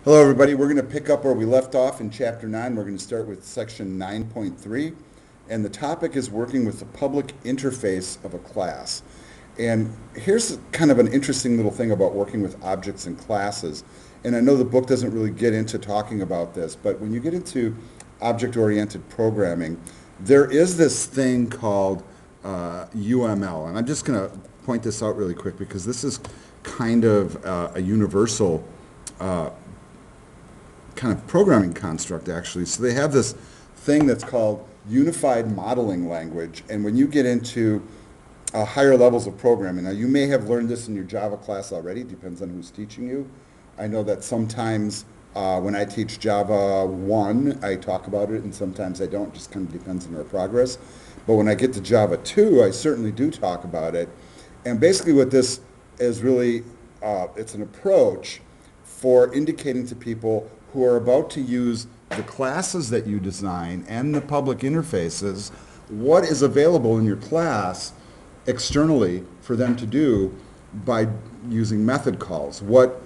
Hello, everybody. We're going to pick up where we left off in Chapter 9. We're going to start with Section 9.3, and the topic is working with the public interface of a class. And here's kind of an interesting little thing about working with objects and classes. And I know the book doesn't really get into talking about this, but when you get into object-oriented programming, there is this thing called UML. And I'm just going to point this out really quick because this is kind of a universal kind of programming construct, actually. So they have this thing that's called Unified Modeling Language, and when you get into higher levels of programming, now you may have learned this in your Java class already, depends on who's teaching you. I know that sometimes when I teach Java 1, I talk about it, and sometimes I don't, just kind of depends on our progress. But when I get to Java 2, I certainly do talk about it. And basically what this is really, it's an approach for indicating to people who are about to use the classes that you design and the public interfaces, what is available in your class externally for them to do by using method calls. What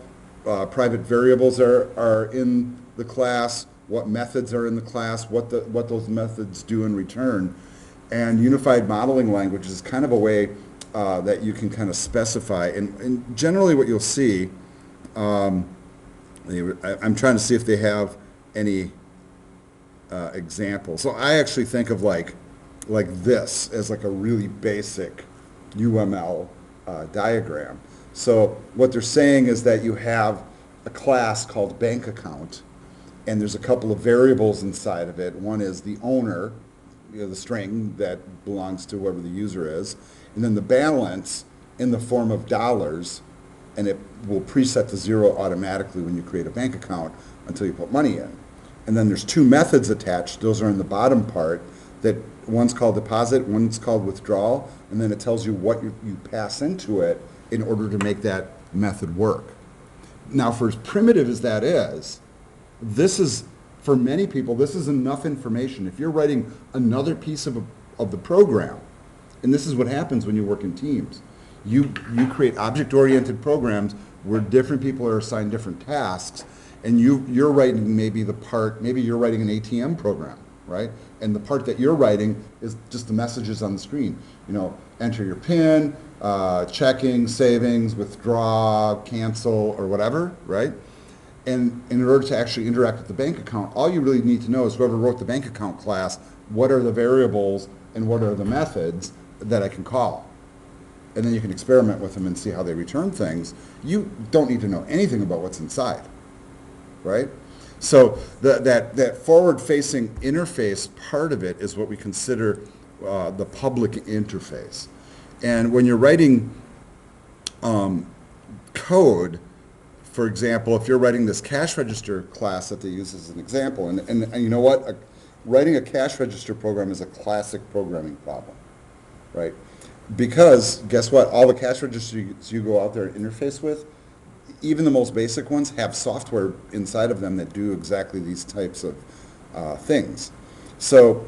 private variables are in the class, what methods are in the class, what those methods do in return. And unified modeling language is kind of a way that you can kind of specify. And generally what you'll see, I'm trying to see if they have any examples. So I actually think of like this as like a really basic UML diagram. So what they're saying is that you have a class called bank account, and there's a couple of variables inside of it. One is the owner, the string that belongs to whoever the user is, and then the balance in the form of dollars, and it will preset to 0 automatically when you create a bank account until you put money in. And then there's two methods attached. Those are in the bottom part. That one's called deposit, one's called withdrawal, and then it tells you what you pass into it in order to make that method work. Now, for as primitive as that is, this is, for many people, this is enough information. If you're writing another piece of the program, and this is what happens when you work in teams, you create object-oriented programs where different people are assigned different tasks, and you're writing maybe you're writing an ATM program, right? And the part that you're writing is just the messages on the screen. You know, enter your PIN, checking, savings, withdraw, cancel, or whatever, right? And in order to actually interact with the bank account, all you really need to know is whoever wrote the bank account class, what are the variables and what are the methods that I can call. And then you can experiment with them and see how they return things. You don't need to know anything about what's inside, right? So that forward-facing interface part of it is what we consider the public interface. And when you're writing code, for example, if you're writing this cash register class that they use as an example, and you know what? Writing a cash register program is a classic programming problem, right? Because guess what? All the cash registers you go out there and interface with, even the most basic ones, have software inside of them that do exactly these types of things. So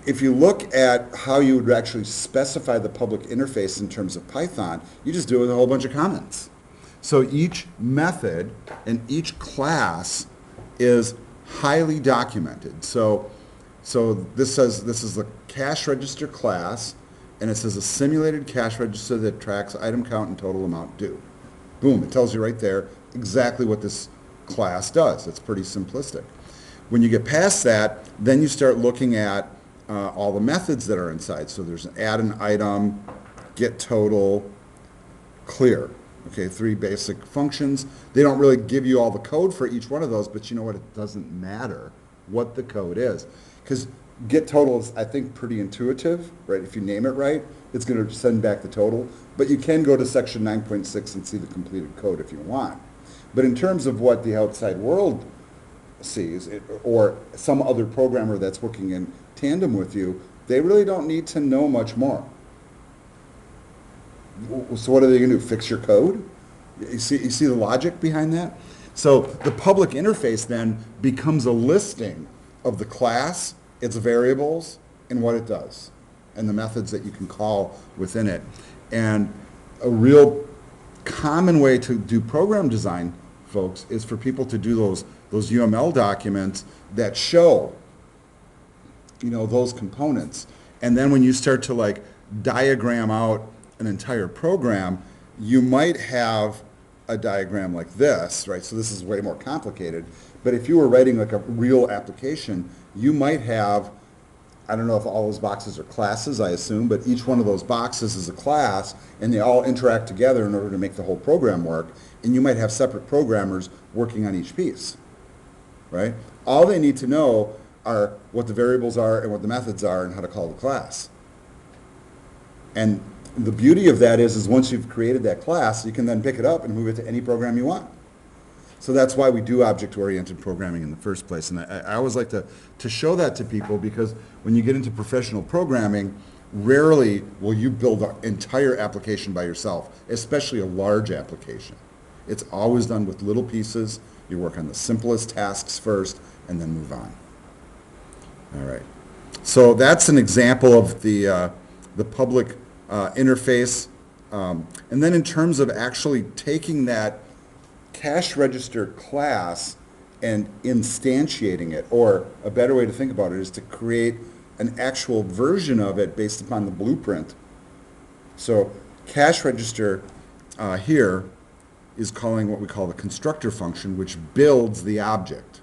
if you look at how you would actually specify the public interface in terms of Python, you just do it with a whole bunch of comments. So each method and each class is highly documented. So this says this is the cash register class, and it says a simulated cash register that tracks item count and total amount due. Boom, it tells you right there exactly what this class does. It's pretty simplistic. When you get past that, then you start looking at all the methods that are inside. So there's an add an item, get total, clear. Okay, 3 basic functions. They don't really give you all the code for each one of those, but you know what? It doesn't matter what the code is. Because get total is, I think, pretty intuitive, right? If you name it right, it's going to send back the total. But you can go to section 9.6 and see the completed code if you want. But in terms of what the outside world sees, or some other programmer that's working in tandem with you, they really don't need to know much more. So what are they going to do? Fix your code? You see the logic behind that? So the public interface then becomes a listing of the class, its variables, and what it does, and the methods that you can call within it. And a real common way to do program design folks, is for people to do those UML documents that show, those components. And then when you start to like diagram out an entire program, you might have a diagram like this, right? So this is way more complicated. But if you were writing like a real application, you might have, I don't know if all those boxes are classes, I assume, but each one of those boxes is a class, and they all interact together in order to make the whole program work. And you might have separate programmers working on each piece, right? All they need to know are what the variables are and what the methods are and how to call the class. And the beauty of that is once you've created that class, you can then pick it up and move it to any program you want. So that's why we do object-oriented programming in the first place. And I always like to show that to people, because when you get into professional programming, rarely will you build an entire application by yourself, especially a large application. It's always done with little pieces. You work on the simplest tasks first and then move on. All right. So that's an example of the public interface. And then in terms of actually taking that cash register class and instantiating it, or a better way to think about it is to create an actual version of it based upon the blueprint. So cash register here is calling what we call the constructor function, which builds the object.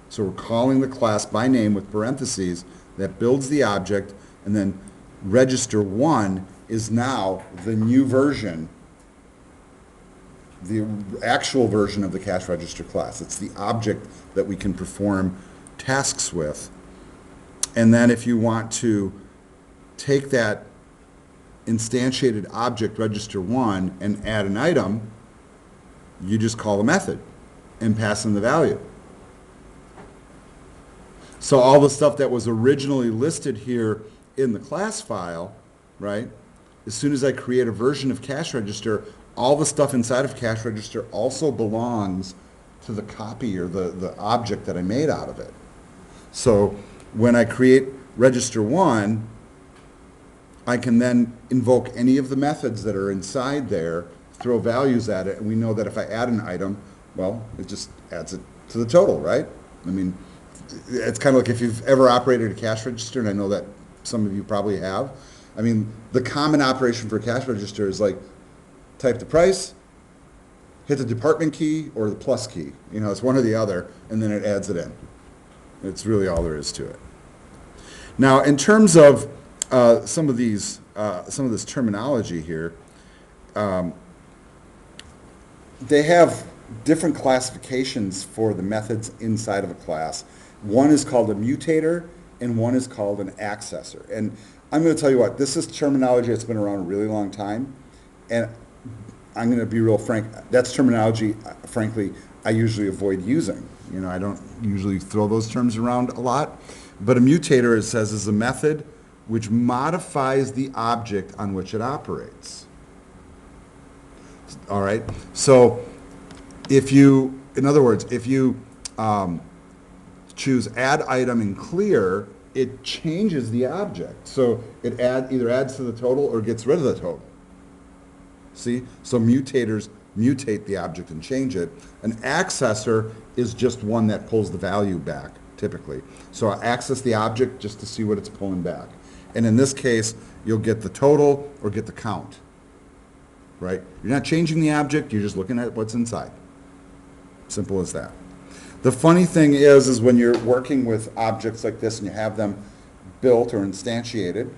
So we're calling the class by name with parentheses that builds the object, and then register 1 is now the new version, the actual version of the cash register class. It's the object that we can perform tasks with. And then if you want to take that instantiated object register 1 and add an item, you just call a method and pass in the value. So all the stuff that was originally listed here in the class file, right, as soon as I create a version of cash register, all the stuff inside of cash register also belongs to the copy or the object that I made out of it. So when I create register 1, I can then invoke any of the methods that are inside there, throw values at it, and we know that if I add an item, well, it just adds it to the total, right? I mean, it's kind of like if you've ever operated a cash register, and I know that some of you probably have. I mean, the common operation for a cash register is like type the price, hit the department key or the plus key. It's one or the other, and then it adds it in. It's really all there is to it. Now, in terms of some of this terminology here, they have different classifications for the methods inside of a class. One is called a mutator, and one is called an accessor. And I'm going to tell you what, this is terminology that's been around a really long time, and I'm going to be real frank, that's terminology, frankly, I usually avoid using. I don't usually throw those terms around a lot, but a mutator, it says, is a method which modifies the object on which it operates. All right, so in other words, if you choose add item in clear, it changes the object. So it either adds to the total or gets rid of the total. See? So mutators mutate the object and change it. An accessor is just one that pulls the value back, typically. So I access the object just to see what it's pulling back. And in this case, you'll get the total or get the count. Right? You're not changing the object, you're just looking at what's inside. Simple as that. The funny thing is when you're working with objects like this and you have them built or instantiated,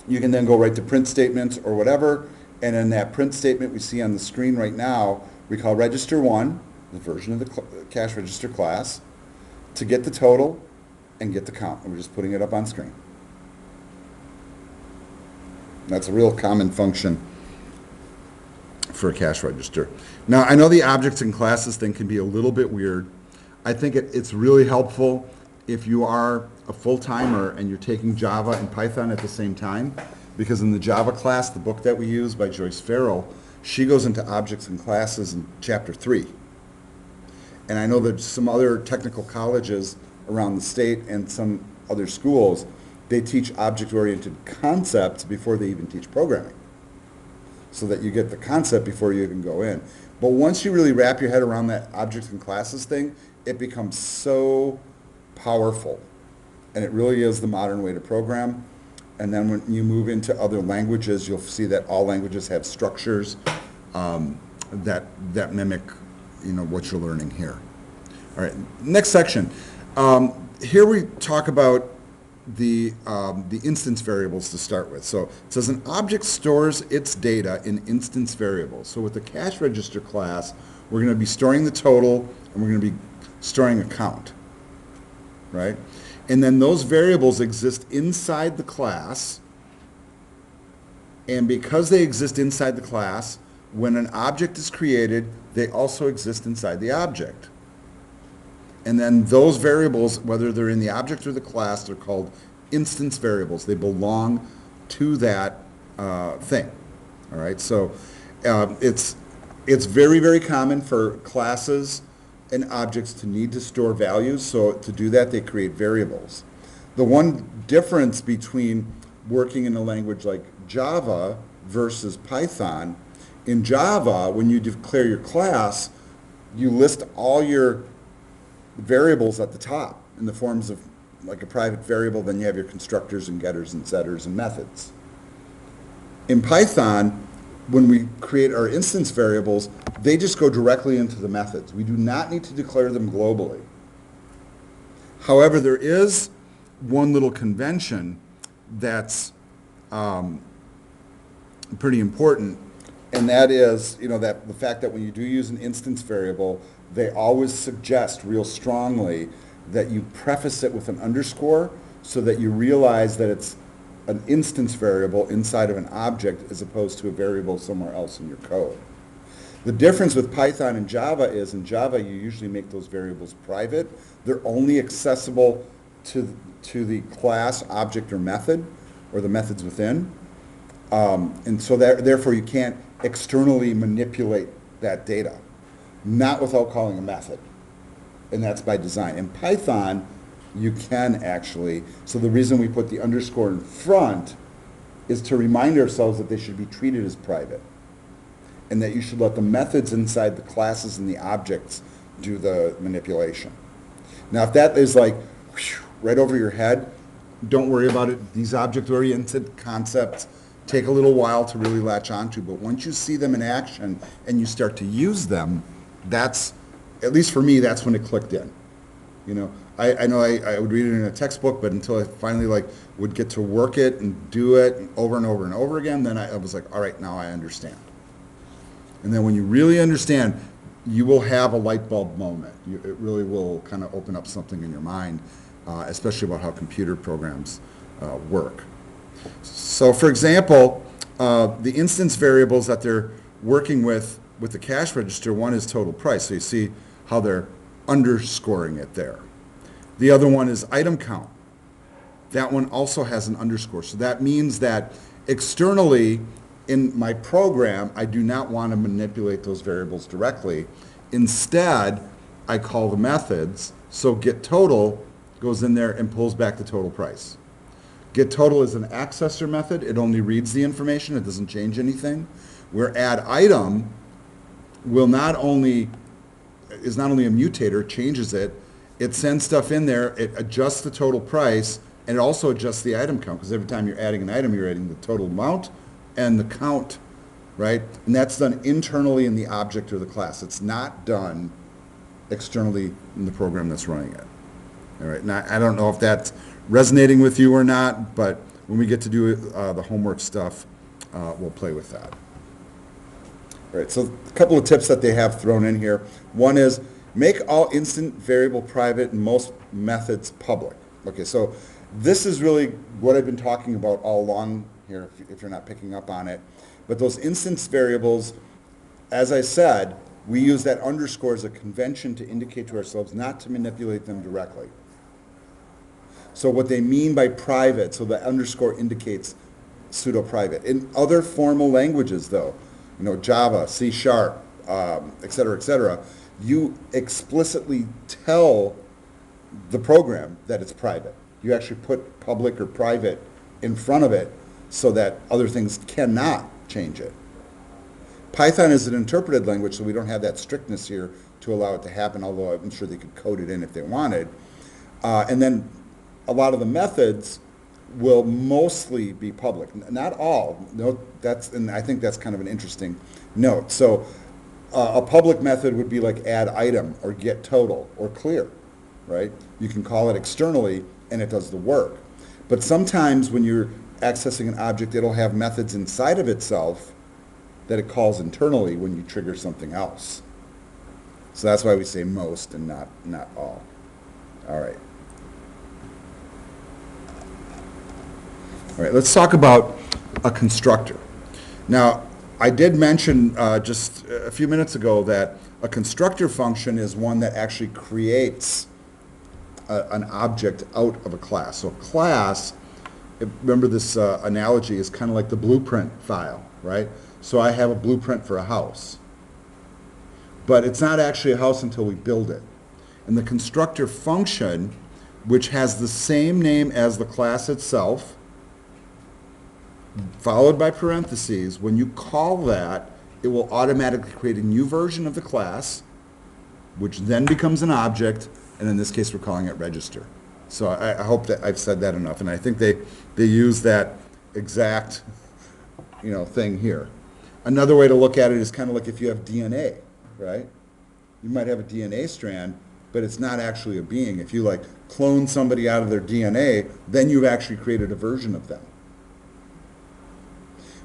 you can then go right to print statements or whatever, and in that print statement we see on the screen right now, we call register 1, the version of the cash register class, to get the total and get the count. And we're just putting it up on screen. That's a real common function for a cash register. Now, I know the objects and classes thing can be a little bit weird. I think it's really helpful if you are a full-timer and you're taking Java and Python at the same time, because in the Java class, the book that we use by Joyce Farrell, she goes into objects and classes in chapter 3. And I know there's some other technical colleges around the state and some other schools, they teach object-oriented concepts before they even teach programming, so that you get the concept before you even go in. But once you really wrap your head around that objects and classes thing, it becomes so powerful. And it really is the modern way to program. And then when you move into other languages, you'll see that all languages have structures that mimic, what you're learning here. All right, next section. Here we talk about the instance variables to start with. So it says an object stores its data in instance variables. So with the cash register class, we're going to be storing the total and we're going to be storing a count, right? And then those variables exist inside the class, and because they exist inside the class, when an object is created, they also exist inside the object. And then those variables, whether they're in the object or the class, they're called instance variables. They belong to that thing. All right, so it's very, very common for classes and objects to need to store values. So to do that, they create variables. The one difference between working in a language like Java versus Python, in Java, when you declare your class, you list all your variables at the top in the forms of like a private variable, then you have your constructors and getters and setters and methods. In Python, when we create our instance variables, they just go directly into the methods. We do not need to declare them globally. However, there is one little convention that's pretty important, and that is, that the fact that when you do use an instance variable, they always suggest real strongly that you preface it with an underscore so that you realize that it's an instance variable inside of an object as opposed to a variable somewhere else in your code. The difference with Python and Java is in Java you usually make those variables private. They're only accessible to the class, object, or method, or the methods within. And so therefore you can't externally manipulate that data, not without calling a method. And that's by design. In Python, you can actually, so the reason we put the underscore in front is to remind ourselves that they should be treated as private, and that you should let the methods inside the classes and the objects do the manipulation. Now, if that is like right over your head, don't worry about it. These object-oriented concepts take a little while to really latch onto, but once you see them in action and you start to use them, that's, at least for me, that's when it clicked in. I know I would read it in a textbook, but until I finally would get to work it and do it over and over and over again, then I was like, all right, now I understand. And then when you really understand, you will have a light bulb moment. It really will kind of open up something in your mind, especially about how computer programs work. So for example, the instance variables that they're working with the cash register, one is total price. So you see how they're underscoring it there. The other one is item count. That one also has an underscore. So that means that externally in my program, I do not want to manipulate those variables directly. Instead, I call the methods. So get total goes in there and pulls back the total price. Get total is an accessor method. It only reads the information. It doesn't change anything. Where add item is not only a mutator, changes it, it sends stuff in there, it adjusts the total price, and it also adjusts the item count, because every time you're adding an item, you're adding the total amount and the count, right? And that's done internally in the object or the class. It's not done externally in the program that's running it. All right, now I don't know if that's resonating with you or not, but when we get to do the homework stuff, we'll play with that. All right, so a couple of tips that they have thrown in here. One is make all instant variable private and most methods public. Okay, so this is really what I've been talking about all along here, if you're not picking up on it. But those instance variables, as I said, we use that underscore as a convention to indicate to ourselves not to manipulate them directly. So what they mean by private, so the underscore indicates pseudo-private. In other formal languages, though, Java, C#, et cetera, you explicitly tell the program that it's private. You actually put public or private in front of it so that other things cannot change it. Python is an interpreted language, so we don't have that strictness here to allow it to happen, although I'm sure they could code it in if they wanted. And then a lot of the methods will mostly be public. Not all. No, and I think that's kind of an interesting note. So a public method would be like add item or get total or clear, right? You can call it externally and it does the work. But sometimes when you're accessing an object, it'll have methods inside of itself that it calls internally when you trigger something else. So that's why we say most and not all. All right. All right, let's talk about a constructor. Now, I did mention just a few minutes ago that a constructor function is one that actually creates an object out of a class. So a class, remember this analogy, is kind of like the blueprint file, right? So I have a blueprint for a house. But it's not actually a house until we build it. And the constructor function, which has the same name as the class itself, followed by parentheses, when you call that, it will automatically create a new version of the class, which then becomes an object, and in this case we're calling it register. So I hope that I've said that enough, and I think they use that exact thing here. Another way to look at it is kind of like if you have DNA, right? You might have a DNA strand, but it's not actually a being. If you clone somebody out of their DNA, then you've actually created a version of them.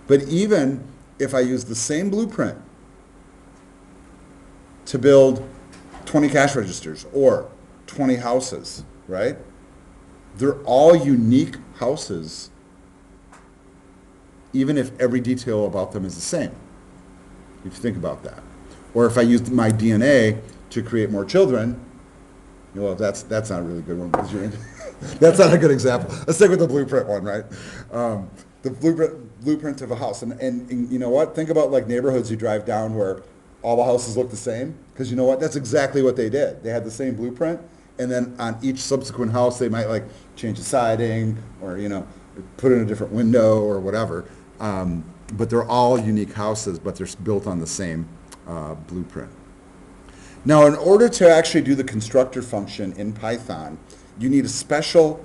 But even if I use the same blueprint to build 20 cash registers or 20 houses, right? They're all unique houses, even if every detail about them is the same, if you think about that. Or if I used my DNA to create more children, that's not a really good one, because that's not a good example. Let's stick with the blueprint one, right? The blueprint of a house. And you know what? Think about neighborhoods you drive down where all the houses look the same. Because you know what? That's exactly what they did. They had the same blueprint, and then on each subsequent house they might change the siding or put in a different window or whatever. But they're all unique houses, but they're built on the same blueprint. Now, in order to actually do the constructor function in Python, you need a special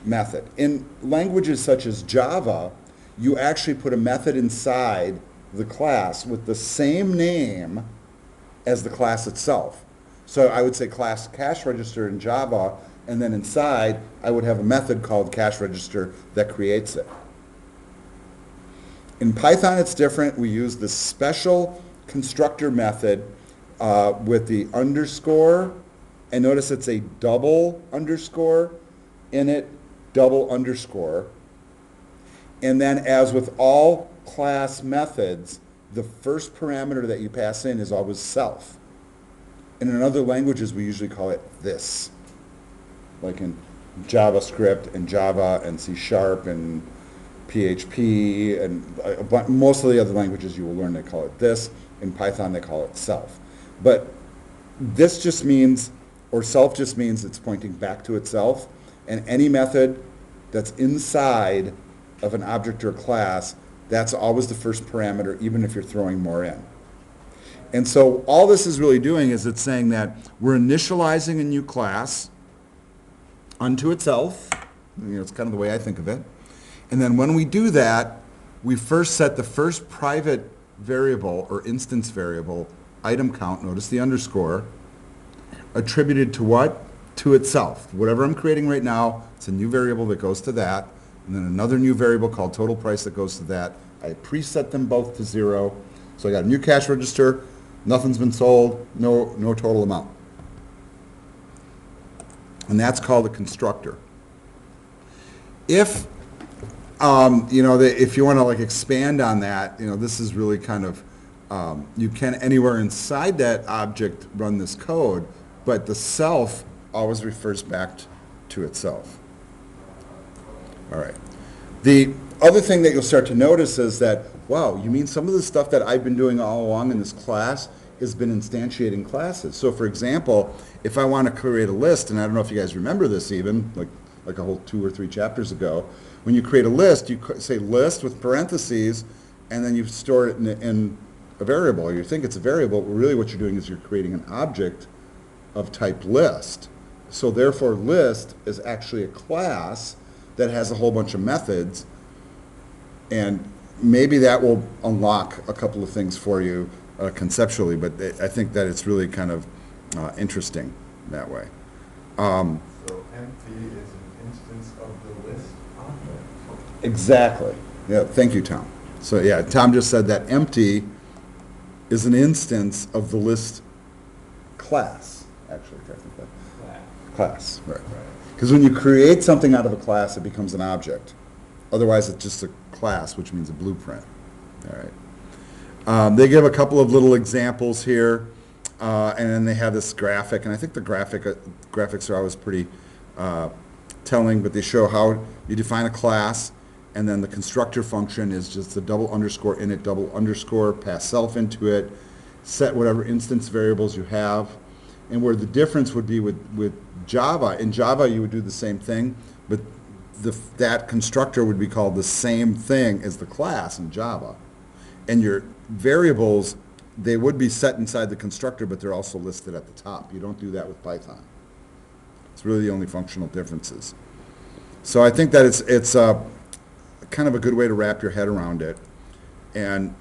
method. In languages such as Java, you actually put a method inside the class with the same name as the class itself. So I would say class cash register in Java, and then inside I would have a method called cash register that creates it. In Python it's different. We use this special constructor method with the underscore, and notice it's a double underscore, init double underscore. And then, as with all class methods, the first parameter that you pass in is always self. And in other languages we usually call it this, like in JavaScript and Java and C# and PHP and most of the other languages you will learn they call it this. In Python they call it self. But this just means, or self just means, it's pointing back to itself, and any method that's inside of an object or class, that's always the first parameter, even if you're throwing more in. And so all this is really doing is it's saying that we're initializing a new class unto itself. It's kind of the way I think of it. And then when we do that, we first set the first private variable or instance variable, item count, notice the underscore, attributed to what? To itself. Whatever I'm creating right now, it's a new variable that goes to that, and then another new variable called total price that goes to that. I preset them both to 0. So I got a new cash register, nothing's been sold, no total amount. And that's called a constructor. If if you want to expand on that, this is really kind of, you can anywhere inside that object run this code, but the self always refers back to itself. All right. The other thing that you'll start to notice is that, wow, you mean some of the stuff that I've been doing all along in this class has been instantiating classes. So for example, if I want to create a list, and I don't know if you guys remember this even, like a whole 2 or 3 chapters ago, when you create a list, you say list with parentheses, and then you store it in a variable, or you think it's a variable, but really what you're doing is you're creating an object of type list. So therefore list is actually a class that has a whole bunch of methods, and maybe that will unlock a couple of things for you conceptually, but I think that it's really kind of interesting that way. So empty is an instance of the list object. Exactly. Yeah, thank you, Tom. So yeah, Tom just said that empty is an instance of the list class, actually, technically. Class, right. Because when you create something out of a class, it becomes an object. Otherwise, it's just a class, which means a blueprint. All right. They give a couple of little examples here, and then they have this graphic, and I think the graphics are always pretty telling, but they show how you define a class, and then the constructor function is just the double underscore init, double underscore, pass self into it, set whatever instance variables you have, and where the difference would be with Java. In Java, you would do the same thing, but that constructor would be called the same thing as the class in Java. And your variables, they would be set inside the constructor, but they're also listed at the top. You don't do that with Python. It's really the only functional differences. So I think that it's kind of a good way to wrap your head around it. And,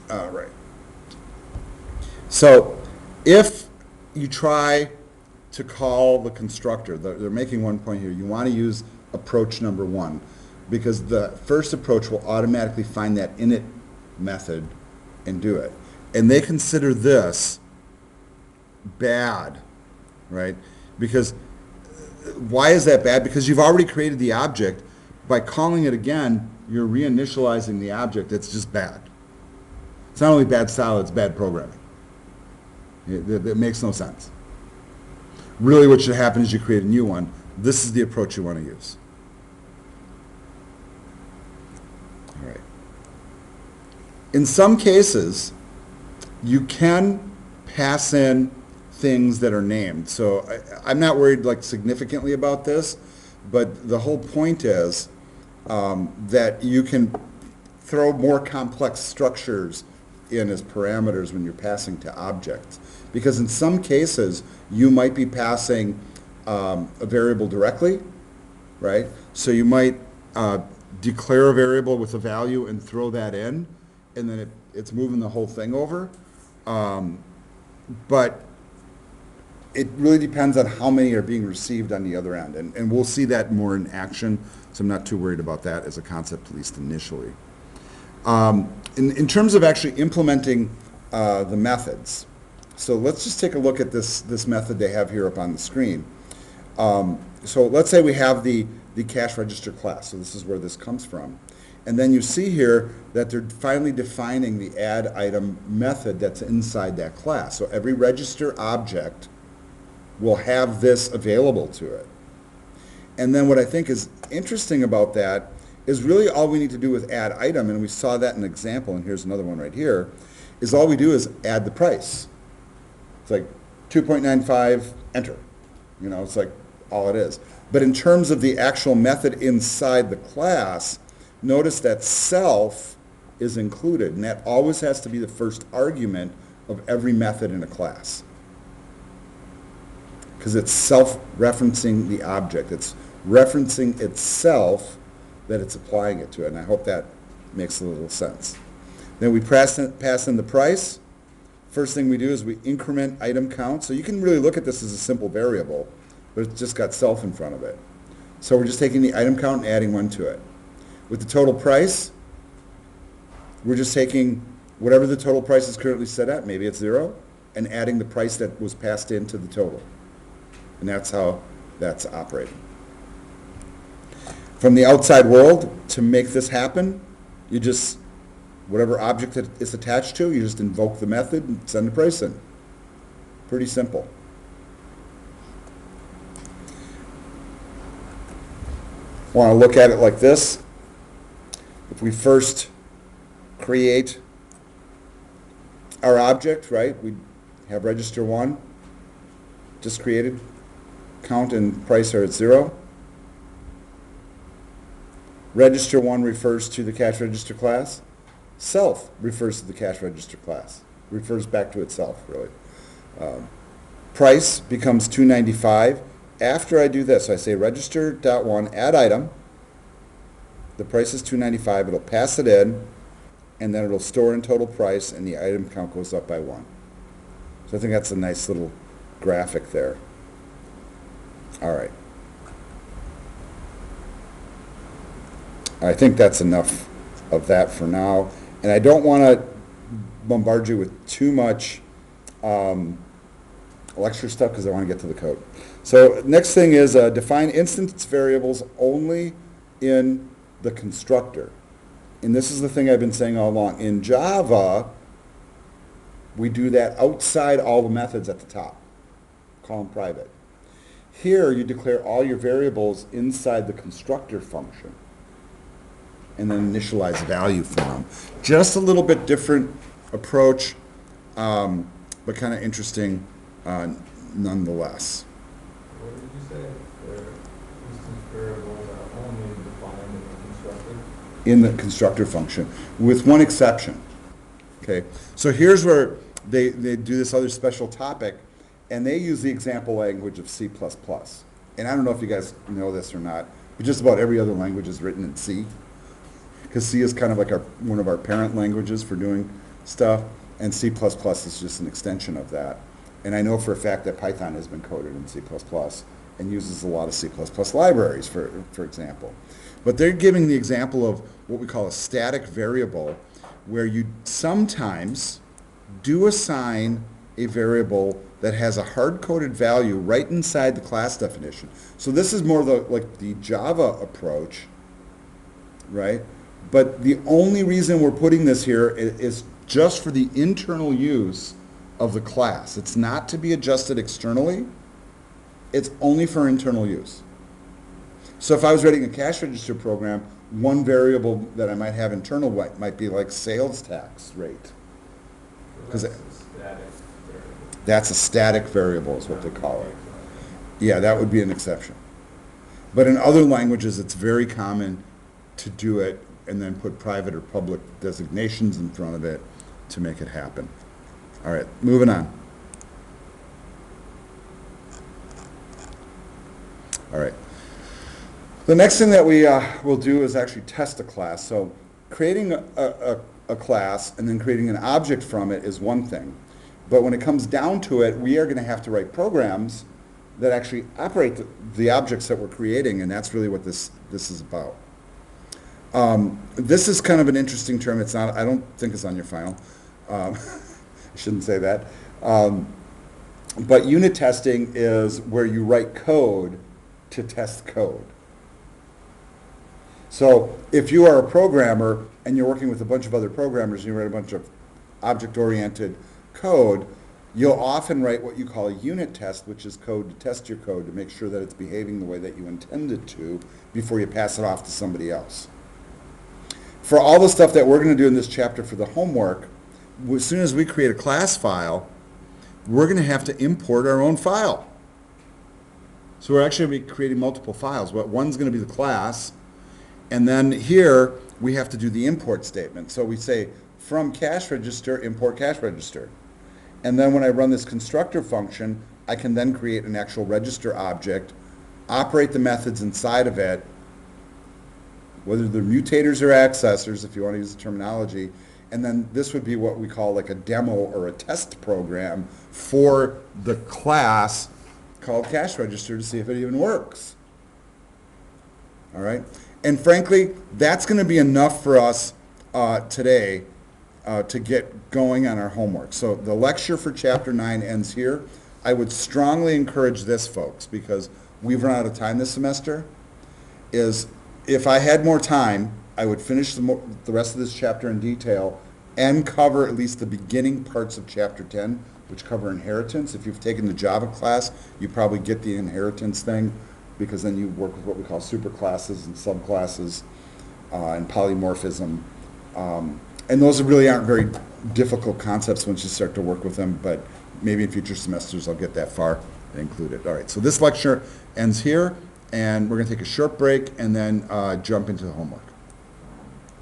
right. So if you try to call the constructor, they're making one point here, you want to use approach number one, because the first approach will automatically find that init method and do it. And they consider this bad, right? Because why is that bad? Because you've already created the object. By calling it again, you're reinitializing the object. It's just bad. It's not only bad style, it's bad programming. It makes no sense. Really what should happen is you create a new one. This is the approach you want to use. All right. In some cases, you can pass in things that are named. So I'm not worried like significantly about this, but the whole point is that you can throw more complex structures in as parameters when you're passing to objects. Because in some cases, you might be passing a variable directly, right? So you might declare a variable with a value and throw that in, and then it's moving the whole thing over. But it really depends on how many are being received on the other end. And we'll see that more in action, so I'm not too worried about that as a concept, at least initially. In terms of actually implementing the methods, so let's just take a look at this method they have here up on the screen. So let's say we have the cash register class, so this is where this comes from. And then you see here that they're finally defining the add item method that's inside that class. So every register object will have this available to it. And then what I think is interesting about that is really all we need to do with add item, and we saw that in an example, and here's another one right here, is all we do is add the price. It's like 2.95, enter. You know, it's like all it is. But in terms of the actual method inside the class, notice that self is included, and that always has to be the first argument of every method in a class. Because it's self-referencing the object. It's referencing itself that it's applying it to it, and I hope that makes a little sense. Then we pass in the price. First thing we do is we increment item count. So you can really look at this as a simple variable, but it's just got self in front of it. So we're just taking the item count and adding one to it. With the total price, we're just taking whatever the total price is currently set at, maybe it's 0, and adding the price that was passed into the total. And that's how that's operating. From the outside world, to make this happen, you just, whatever object that it's attached to, you just invoke the method and send the price in. Pretty simple. Want to look at it like this. If we first create our object, right, we have register 1, just created, count and price are at 0. Register 1 refers to the cash register class. Self refers to the cash register class, refers back to itself, really. Price becomes $2.95. After I do this, I say register.1, add item. The price is $2.95. It'll pass it in, and then it'll store in total price, and the item count goes up by 1. So I think that's a nice little graphic there. All right. I think that's enough of that for now. And I don't want to bombard you with too much lecture stuff because I want to get to the code. So next thing is define instance variables only in the constructor. And this is the thing I've been saying all along. In Java, we do that outside all the methods at the top. Call them private. Here, you declare all your variables inside the constructor function and then initialize value for them. Just a little bit different approach, but kind of interesting nonetheless. What did you say? The instance variables are only defined in the constructor? In the constructor function, with one exception. Okay, so here's where they do this other special topic, and they use the example language of C++. And I don't know if you guys know this or not, but just about every other language is written in C, because C is kind of like one of our parent languages for doing stuff, and C++ is just an extension of that. And I know for a fact that Python has been coded in C++ and uses a lot of C++ libraries, for example. But they're giving the example of what we call a static variable, where you sometimes do assign a variable that has a hard-coded value right inside the class definition. So this is more like the Java approach, right? But the only reason we're putting this here is just for the internal use of the class. It's not to be adjusted externally. It's only for internal use. So if I was writing a cash register program, one variable that I might have internal might be like sales tax rate. Because that's a static variable is what they call it. Yeah, that would be an exception. But in other languages, it's very common to do it and then put private or public designations in front of it to make it happen. All right, moving on. All right. The next thing that we will do is actually test a class. So creating a class and then creating an object from it is one thing. But when it comes down to it, we are going to have to write programs that actually operate the objects that we're creating, and that's really what this is about. This is kind of an interesting term. It's not. I don't think it's on your final. I shouldn't say that. But unit testing is where you write code to test code. So if you are a programmer and you're working with a bunch of other programmers and you write a bunch of object-oriented code, you'll often write what you call a unit test, which is code to test your code to make sure that it's behaving the way that you intend it to before you pass it off to somebody else. For all the stuff that we're going to do in this chapter for the homework, as soon as we create a class file, we're going to have to import our own file. So we're actually going to be creating multiple files. One's going to be the class, and then here we have to do the import statement. So we say from cash register, import cash register. And then when I run this constructor function, I can then create an actual register object, operate the methods inside of it, whether they're mutators or accessors, if you want to use the terminology, and then this would be what we call like a demo or a test program for the class called cash register to see if it even works. All right? And frankly, that's going to be enough for us today to get going on our homework. So the lecture for Chapter 9 ends here. I would strongly encourage this, folks, because we've run out of time this semester, is if I had more time, I would finish the rest of this chapter in detail and cover at least the beginning parts of Chapter 10, which cover inheritance. If you've taken the Java class, you probably get the inheritance thing, because then you work with what we call superclasses and subclasses and polymorphism. And those really aren't very difficult concepts once you start to work with them, but maybe in future semesters I'll get that far and include it. All right, so this lecture ends here, and we're going to take a short break and then jump into the homework.